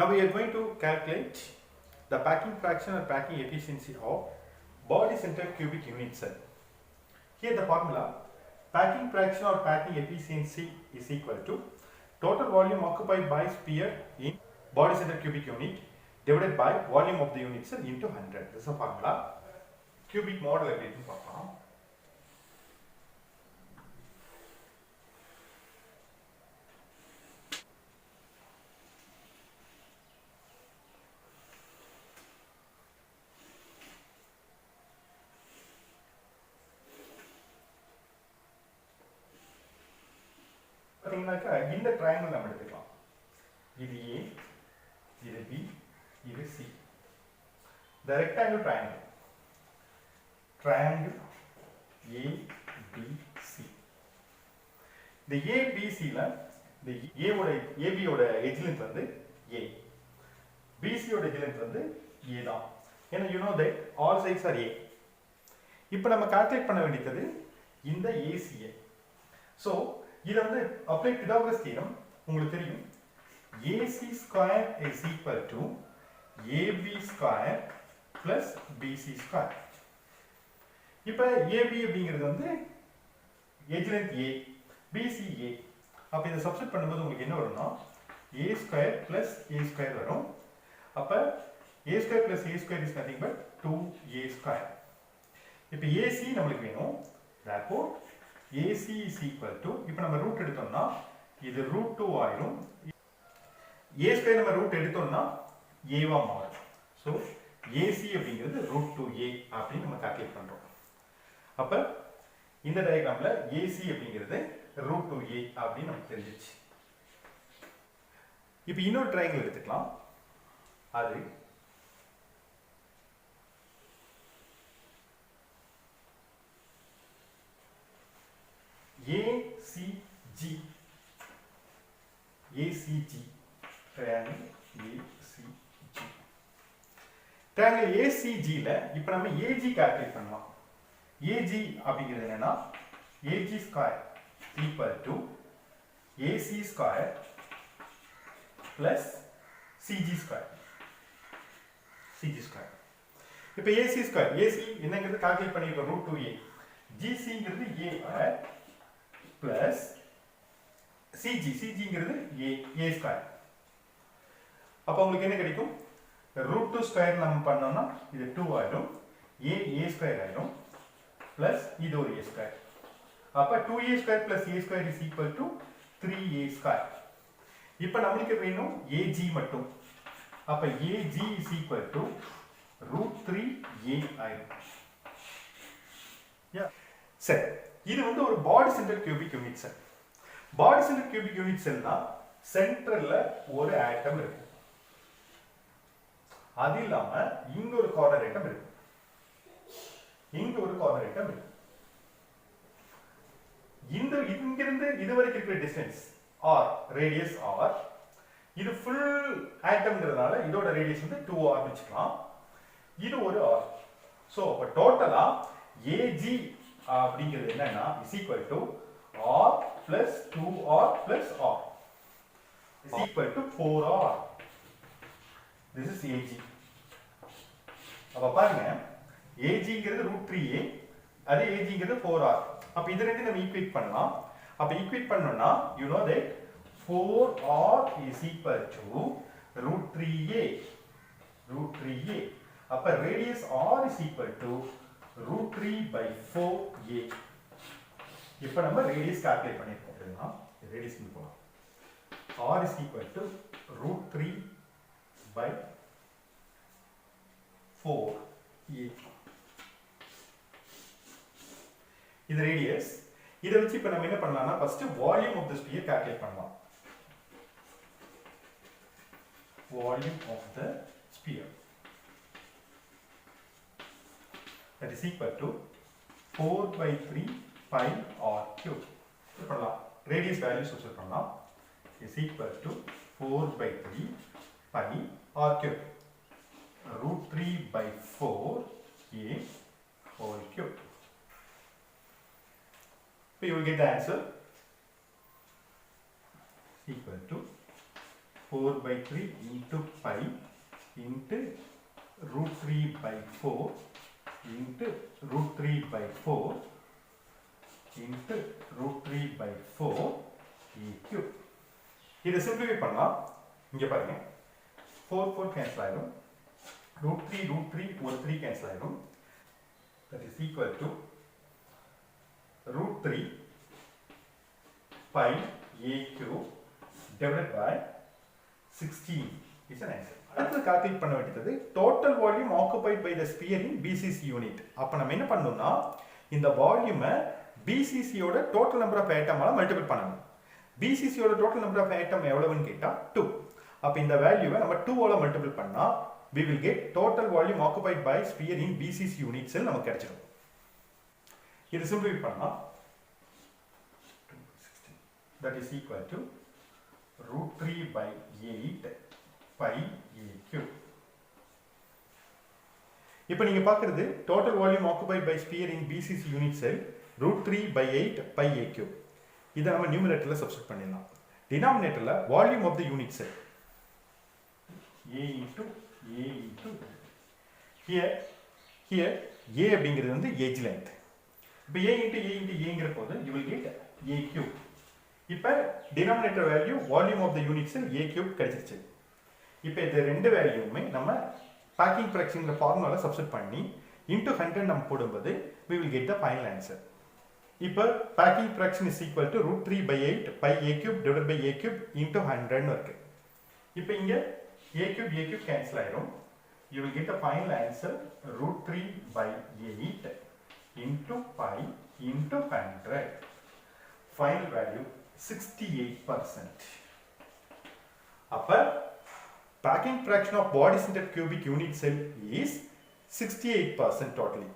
Now we are going to calculate the packing fraction or packing efficiency of body centered cubic unit cell. Here the formula, packing fraction or packing efficiency is equal to total volume occupied by sphere in body centered cubic unit divided by volume of the unit cell into 100. This is a formula. Cubic model எப்படின்னு பார்க்கலாம். பார்த்தீங்கன்னாக்கா இந்த triangle நம்ம எடுத்துக்கலாம். இது A, இது B, இது C. The rectangle triangle. Triangle ABC. இந்த ABCல இந்த AB ஓட edge length வந்து A. BC ஓட edge length வந்து A தான். ஏன்னா you know that all sides are A. இப்போ நம்ம கால்குலேட் பண்ண வேண்டியது இந்த ACA. So இது வந்து apply Pythagoras theorem உங்களுக்கு தெரியும். AC square is equal to AB square plus BC square. இப்போ AB அப்படிங்கிறது வந்து edge length A, BC A. அப்ப இதை சப்ஸ்டிட் பண்ணும்போது உங்களுக்கு என்ன வரும்னா A square plus A square வரும். அப்ப A square plus A square is nothing but 2A square. இப்போ AC நம்மளுக்கு வேணும். Therefore AC is equal to, இப்போ நம்ம ரூட் எடுத்தோம்னா இது √2 ஆயிரும். A square நம்ம ரூட் எடுத்தோம்னா A வா மாறும். So AC அப்படிங்கிறது √2A அப்படின்னு நம்ம கால்குலேட் பண்றோம். அப்ப இந்த டயகிராம்ல AC அப்படிங்கிறது √2A அப்படின்னு நமக்கு தெரிஞ்சிருச்சு. இப்போ இன்னொரு ட்ரையாங்கிள் எடுத்துக்கலாம். அது ACG. ACG triangle ACG. triangle ACG ல இப்போ நம்ம AG கால்குலேட் பண்ணலாம். AG அப்படிங்கிறது என்னன்னா AG square equal to AC square plus CG square. CG square. இப்போ AC ஸ்கொயர், AC என்னங்கிறது கால்குலேட் பண்ணிருக்கோம் √2A. GCங்கிறது A square plus CG, CGங்கிறது A square. அப்ப உங்களுக்கு என்ன கிடைக்கும்? √2 ஸ்கொயர் நம்ம பண்ணோம்னா இது 2 ஆயிடும். A ஸ்கொயர் ஆயிடும் plus இது ஒரு A ஸ்கொயர். அப்ப 2A square plus A square is equal to 3A square. இப்போ நமக்கு வேணும் AG மட்டும். அப்ப AG is equal to √3A ஆயிடும். சரி, இது வந்து ஒரு body center cubic unit cell. Body center cubic unit செல்னா சென்டர்ல ஒரு ஆட்டம் இருக்கு. அது இல்லாம இங்க ஒரு கார்னர் ஆட்டம் இருக்கு. இங்க ஒரு கார்னர் ஆட்டம் இருக்கு. இந்த இங்கிருந்து இது வரைக்கும் இருக்கிற டிஸ்டன்ஸ் r, ரேடியஸ் r. இது ஃபுல் ஆட்டம்ங்கிறதுனால இதோட ரேடியஸ் வந்து 2r வெச்சுக்கலாம். இது ஒரு r. சோ அப்ப டோட்டலா AG அப்படிங்கிறது என்னன்னா is equal to r plus 2r plus r is equal to 4r. This is AG. அப்ப பாருங்க AGங்கிறது √3A, அதே AGங்கிறது 4r. அப்ப இது ரெண்டையும் நம்ம ஈக்குவேட் பண்ணலாம். அப்ப ஈக்குவேட் பண்ணோம்னா you know that 4r is equal to √3A. அப்ப radius r is equal to √3 by 4A. இப்போ நம்ம ரேடியஸ் கால்குலேட் பண்ணிருக்கோம். இதுனா ரேடியஸ் போலாம். r is equal to √3 by 4A. இது ரேடியஸ். இத வச்சு இப்போ நம்ம என்ன பண்ணலாம்னா first volume of the sphere calculate பண்ணலாம். Volume of the sphere that is equal to 4 by 3 pi r cube. பண்ணலாம். ரேடியஸ் வேல்யூ சப்ஸ்டிட் பண்ணலாம். is equal to 4 by 3 pi r cube. √3 by 4A whole cube. So you will get the answer equal to 4 by 3 into pi into root 3 by 4 into root 3 by 4 into root 3 by 4 e cube. இதை simplify பண்ணலாம். இங்க பாருங்க 4 cancel ஆயிடும். root 3 ஒரு 3 cancel ஆயிடும். That is equal to root 3 pi a cube divided by 16 is an answer. அடுத்து calculate பண்ண வேண்டியது total volume occupied by the sphere in BCC unit. அப்ப நம்ம என்ன பண்ணனும்னா இந்த வால்யூமை BCC யோட total number of atom ஆல மல்டிபிள் பண்ணணும். BCC யோட total number of atom எவ்வளவுன்னு கேட்டா 2. அப்ப இந்த வேல்யூவை நம்ம 2 ஆல மல்டிபிள் பண்ணா we will get total volume occupied by sphere in BCC units நமக்கு கிடைச்சிடும். இது சிம்பிளிஃபை பண்ணா that is equal to root 3 by 8 pi a cube. இப்போ நீங்க பார்க்கிறது total volume occupied by sphere in BCC unit cell root 3 by 8 pi a cube. இதை நம்ம நியூமரேட்டர்ல சப்ஸ்டிட்யூட் பண்ணிடலாம். டினாமினேட்டர்ல volume of the unit cell a into here a அப்படிங்கிறது வந்து எட்ஜ் லென்த். இப்போ a into a ங்கிற போது you will get a cube. இப்போ denominator value volume of the unit cell a cube கிடைச்சிருச்சு. இப்போ இந்த ரெண்டு வேல்யூமே நம்ம பேக்கிங் ஃபிராக்ஷன்ங்கிற ஃபார்முலால சப்ஸ்டிட்யூட் பண்ணி into 100 நம்ம போடும்போது we will get the final answer. இப்போ packing fraction is equal to root 3 by 8 pi a cube divided by a cube into 100 னு இருக்கு. இப்போ இங்க a cube cancel ஆயிடும். You will get the final answer root 3 by 8 into pi into 100. Final value 68%. அப்ப packing fraction of body centered cubic unit cell is 68% totally.